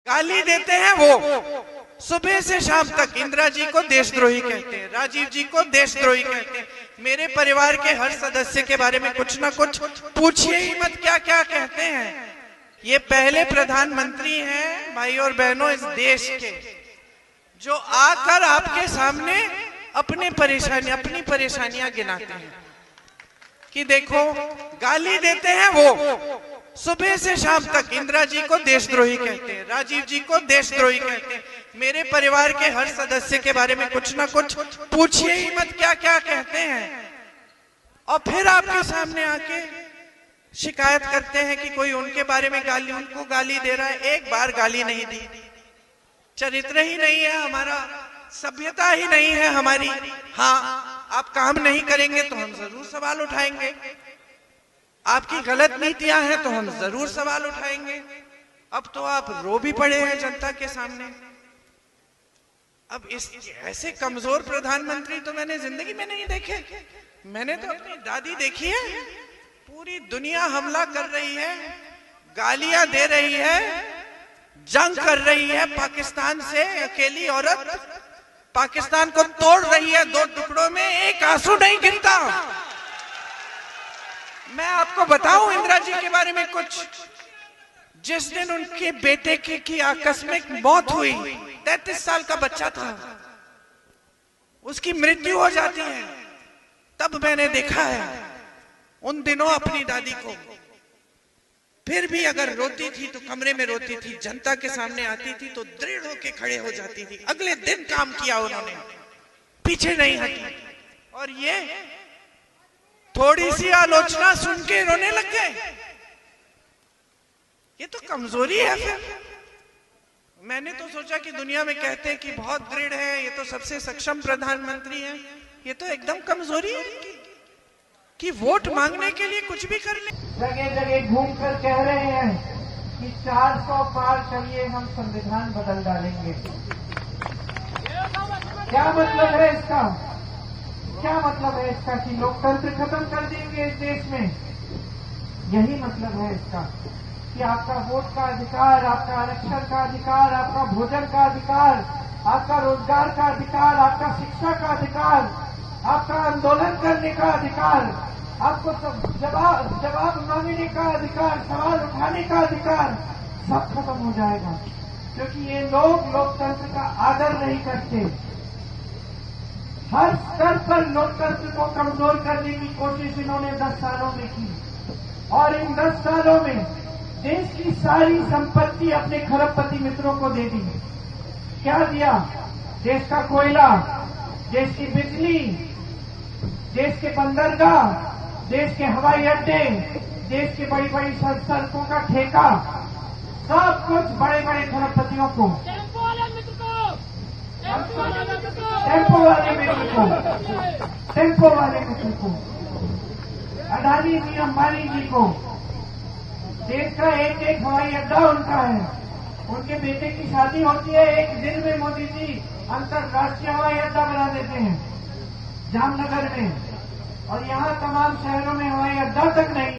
गाली देते हैं वो सुबह से शाम तक। इंदिरा जी को देशद्रोही कहते हैं, राजीव जी को देशद्रोही कहते हैं। मेरे परिवार के हर सदस्य के बारे में कुछ ना कुछ पूछिए ही मत क्या क्या कहते हैं। ये पहले प्रधानमंत्री हैं भाई और बहनों इस देश के, जो आकर आपके सामने अपनी परेशानियां गिनाते हैं कि देखो गाली देते हैं वो सुबह से शाम तक। इंदिरा जी को देशद्रोही कहते हैं, राजीव जी को देशद्रोही कहते हैं। मेरे परिवार के हर सदस्य के बारे में कुछ ना कुछ पूछिए ही मत क्या क्या कहते हैं। और फिर आपके सामने आके शिकायत करते हैं कि कोई उनके बारे में उनको गाली दे रहा है। एक बार गाली नहीं दी, चरित्र ही नहीं है हमारा, सभ्यता ही नहीं है हमारी। हाँ, आप काम नहीं करेंगे तो हम जरूर सवाल उठाएंगे, आपकी गलत नीतियां हैं तो हम जरूर सवाल उठाएंगे। अब तो आप रो भी पड़े हैं जनता के सामने। अब इस ऐसे कमजोर प्रधानमंत्री तो मैंने जिंदगी में नहीं देखे। मैंने तो अपनी दादी देखी है। पूरी दुनिया हमला कर रही है, गालियां दे रही है, जंग कर रही है पाकिस्तान से। अकेली औरत पाकिस्तान को तोड़ रही है दो टुकड़ों में, एक आंसू नहीं गिरता। मैं आपको बताऊं इंदिरा जी के बारे में कुछ। जिस दिन उनके बेटे की आकस्मिक मौत हुई, 33 साल का बच्चा था, उसकी मृत्यु हो जाती है, तब मैंने देखा है उन दिनों अपनी दादी को। फिर भी अगर रोती थी तो कमरे में रोती थी, जनता के सामने आती थी तो दृढ़ होके खड़े हो जाती थी। अगले दिन काम किया उन्होंने, पीछे नहीं हटी। और ये थोड़ी सी आलोचना सुन के रोने लग गए, ये तो कमजोरी है। फिर मैंने तो सोचा कि दुनिया में कहते हैं कि बहुत दृढ़ है, ये तो सबसे सक्षम प्रधानमंत्री है। ये तो एकदम कमजोरी है कि वोट मांगने के लिए कुछ भी कर ले। जगह जगह घूमकर कह रहे हैं कि 400 पार करिए, हम संविधान बदल डालेंगे। क्या मतलब है इसका? क्या मतलब है इसका कि लोकतंत्र खत्म कर देंगे इस देश में? यही मतलब है इसका कि आपका वोट का अधिकार, आपका आरक्षण का अधिकार, आपका भोजन का अधिकार, आपका रोजगार का अधिकार, आपका शिक्षा का अधिकार, आपका आंदोलन करने का अधिकार, आपको जवाब मांगने का अधिकार, सवाल उठाने का अधिकार, सब खत्म हो जाएगा। क्योंकि ये लोग लोकतंत्र का आदर नहीं करते। हर स्तर पर लोकतंत्र को कमजोर करने की कोशिश इन्होंने 10 सालों में की। और इन 10 सालों में देश की सारी संपत्ति अपने खरबपति मित्रों को दे दी। क्या दिया? देश का कोयला, देश की बिजली, देश के बंदरगाह, देश के हवाई अड्डे, देश की बड़ी बड़ी सड़कों का ठेका, सब कुछ बड़े बड़े खरबपतियों को। टेम्पो वाले मित्र को, अडानी जी, अंबानी जी को। देश का एक एक हवाई अड्डा उनका है। उनके बेटे की शादी होती है, एक दिन में मोदी जी अंतरराष्ट्रीय हवाई अड्डा बना देते हैं जामनगर में। और यहाँ तमाम शहरों में हवाई अड्डा तक नहीं।